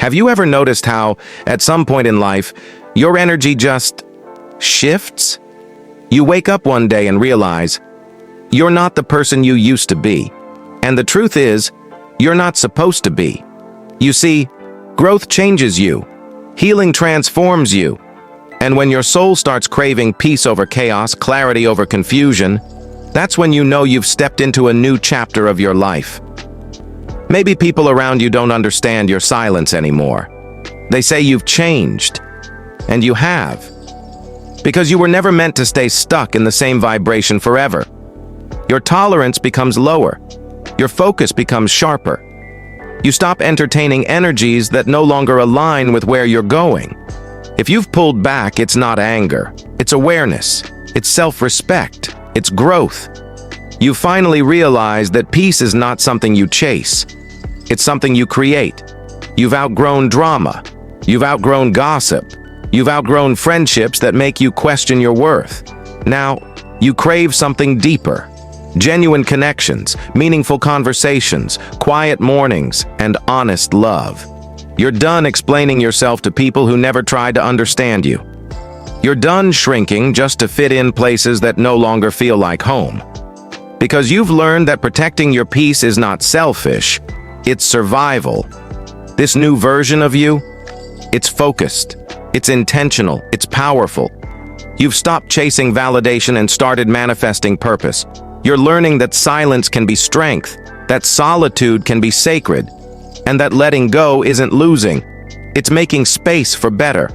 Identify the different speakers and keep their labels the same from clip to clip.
Speaker 1: Have you ever noticed how, at some point in life, your energy just shifts? You wake up one day and realize you're not the person you used to be. And the truth is, you're not supposed to be. You see, growth changes you. Healing transforms you. And when your soul starts craving peace over chaos, clarity over confusion, that's when you know you've stepped into a new chapter of your life. Maybe people around you don't understand your silence anymore. They say you've changed. And you have. Because you were never meant to stay stuck in the same vibration forever. Your tolerance becomes lower. Your focus becomes sharper. You stop entertaining energies that no longer align with where you're going. If you've pulled back, it's not anger. It's awareness. It's self-respect. It's growth. You finally realize that peace is not something you chase. It's something you create. You've outgrown drama. You've outgrown gossip. You've outgrown friendships that make you question your worth. Now, you crave something deeper. Genuine connections, meaningful conversations, quiet mornings, and honest love. You're done explaining yourself to people who never tried to understand you. You're done shrinking just to fit in places that no longer feel like home. Because you've learned that protecting your peace is not selfish, it's survival. This new version of you, it's focused, it's intentional, it's powerful. You've stopped chasing validation and started manifesting purpose. You're learning that silence can be strength, that solitude can be sacred, and that letting go isn't losing. It's making space for better.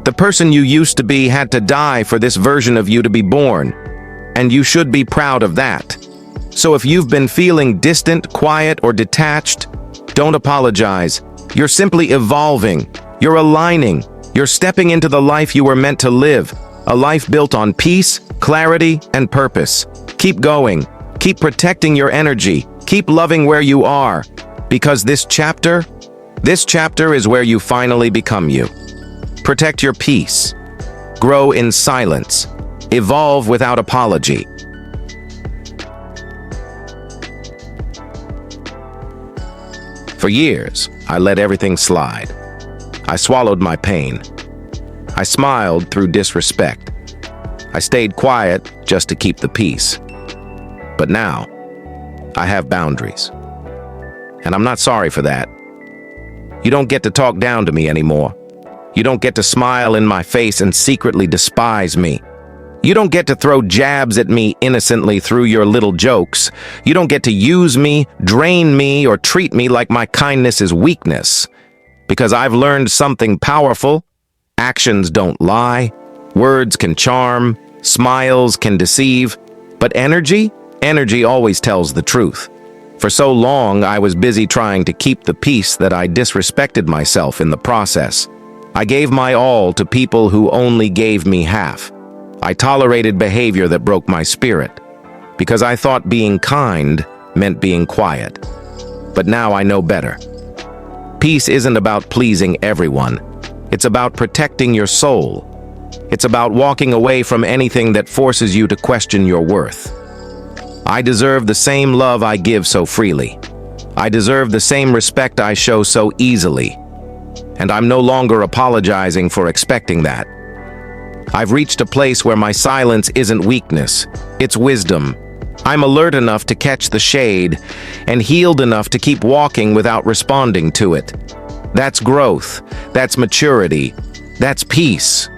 Speaker 1: The person you used to be had to die for this version of you to be born, and you should be proud of that. So if you've been feeling distant, quiet, or detached, don't apologize. You're simply evolving. You're aligning. You're stepping into the life you were meant to live, a life built on peace, clarity, and purpose. Keep going. Keep protecting your energy. Keep loving where you are. Because this chapter is where you finally become you. Protect your peace. Grow in silence. Evolve without apology. For years, I let everything slide. I swallowed my pain. I smiled through disrespect. I stayed quiet just to keep the peace. But now, I have boundaries. And I'm not sorry for that. You don't get to talk down to me anymore. You don't get to smile in my face and secretly despise me. You don't get to throw jabs at me innocently through your little jokes. You don't get to use me, drain me, or treat me like my kindness is weakness. Because I've learned something powerful. Actions don't lie. Words can charm. Smiles can deceive. But energy always tells the truth. For so long, I was busy trying to keep the peace that I disrespected myself in the process. I gave my all to people who only gave me half. I tolerated behavior that broke my spirit, because I thought being kind meant being quiet. But now I know better. Peace isn't about pleasing everyone. It's about protecting your soul. It's about walking away from anything that forces you to question your worth. I deserve the same love I give so freely. I deserve the same respect I show so easily. And I'm no longer apologizing for expecting that. I've reached a place where my silence isn't weakness, it's wisdom. I'm alert enough to catch the shade and healed enough to keep walking without responding to it. That's growth, that's maturity, that's peace.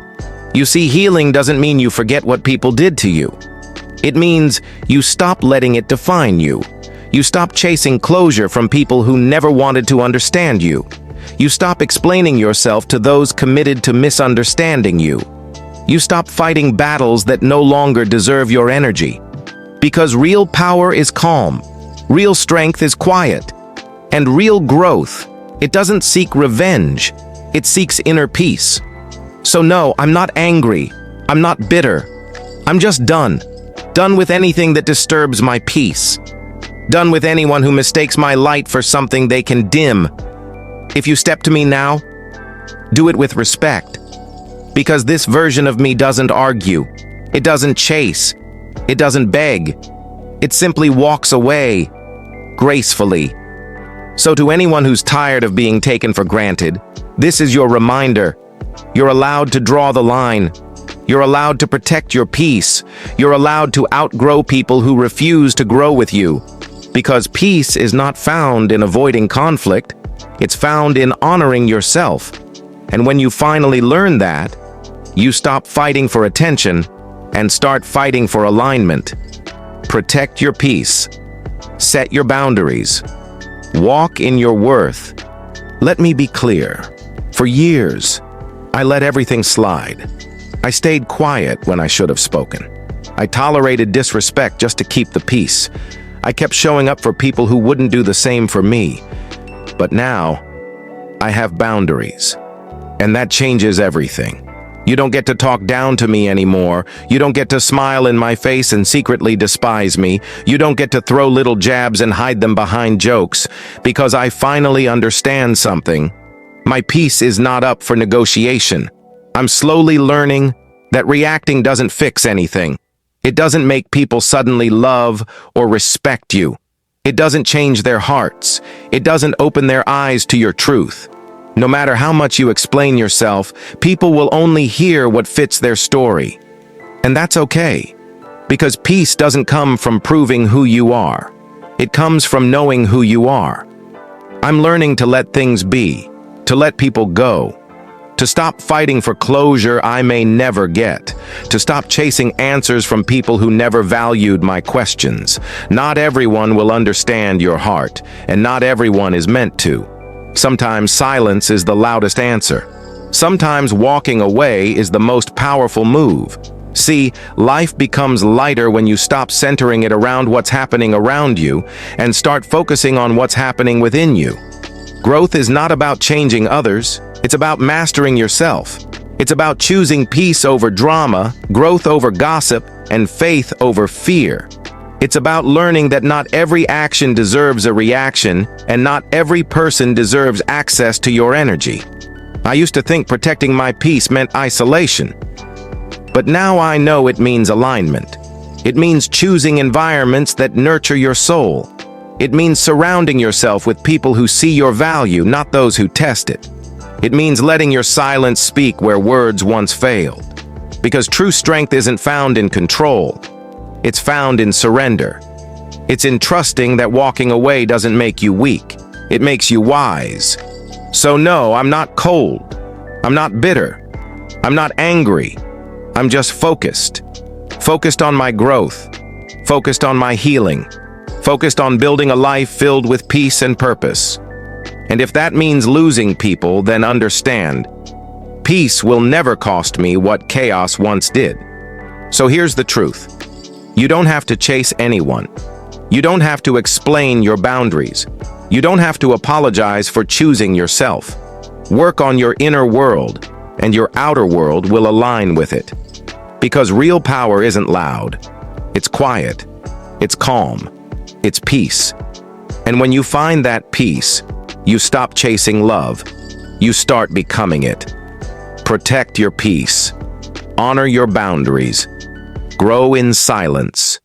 Speaker 1: You see, healing doesn't mean you forget what people did to you. It means you stop letting it define you. You stop chasing closure from people who never wanted to understand you. You stop explaining yourself to those committed to misunderstanding you. You stop fighting battles that no longer deserve your energy. Because real power is calm, real strength is quiet, and real growth, it doesn't seek revenge, it seeks inner peace. So no, I'm not angry, I'm not bitter, I'm just done. Done with anything that disturbs my peace. Done with anyone who mistakes my light for something they can dim. If you step to me now, do it with respect. Because this version of me doesn't argue. It doesn't chase. It doesn't beg. It simply walks away, gracefully. So to anyone who's tired of being taken for granted, this is your reminder. You're allowed to draw the line. You're allowed to protect your peace. You're allowed to outgrow people who refuse to grow with you. Because peace is not found in avoiding conflict. It's found in honoring yourself. And when you finally learn that, you stop fighting for attention and start fighting for alignment. Protect your peace. Set your boundaries. Walk in your worth. Let me be clear. For years, I let everything slide. I stayed quiet when I should have spoken. I tolerated disrespect just to keep the peace. I kept showing up for people who wouldn't do the same for me. But now, I have boundaries. And that changes everything. You don't get to talk down to me anymore. You don't get to smile in my face and secretly despise me. You don't get to throw little jabs and hide them behind jokes. Because I finally understand something. My peace is not up for negotiation. I'm slowly learning that reacting doesn't fix anything. It doesn't make people suddenly love or respect you. It doesn't change their hearts. It doesn't open their eyes to your truth. No matter how much you explain yourself, people will only hear what fits their story. And that's okay, because peace doesn't come from proving who you are. It comes from knowing who you are. I'm learning to let things be, to let people go, to stop fighting for closure I may never get, to stop chasing answers from people who never valued my questions. Not everyone will understand your heart, and not everyone is meant to. Sometimes silence is the loudest answer. Sometimes walking away is the most powerful move. See, life becomes lighter when you stop centering it around what's happening around you and start focusing on what's happening within you. Growth is not about changing others. It's about mastering yourself. It's about choosing peace over drama, growth over gossip, and faith over fear. It's about learning that not every action deserves a reaction, and not every person deserves access to your energy. I used to think protecting my peace meant isolation. But now I know it means alignment. It means choosing environments that nurture your soul. It means surrounding yourself with people who see your value, not those who test it. It means letting your silence speak where words once failed. Because true strength isn't found in control. It's found in surrender. It's in trusting that walking away doesn't make you weak. It makes you wise. So no, I'm not cold. I'm not bitter. I'm not angry. I'm just focused. Focused on my growth. Focused on my healing. Focused on building a life filled with peace and purpose. And if that means losing people, then understand. Peace will never cost me what chaos once did. So here's the truth. You don't have to chase anyone. You don't have to explain your boundaries. You don't have to apologize for choosing yourself. Work on your inner world, and your outer world will align with it. Because real power isn't loud. It's quiet. It's calm. It's peace. And when you find that peace, you stop chasing love. You start becoming it. Protect your peace. Honor your boundaries. Grow in silence.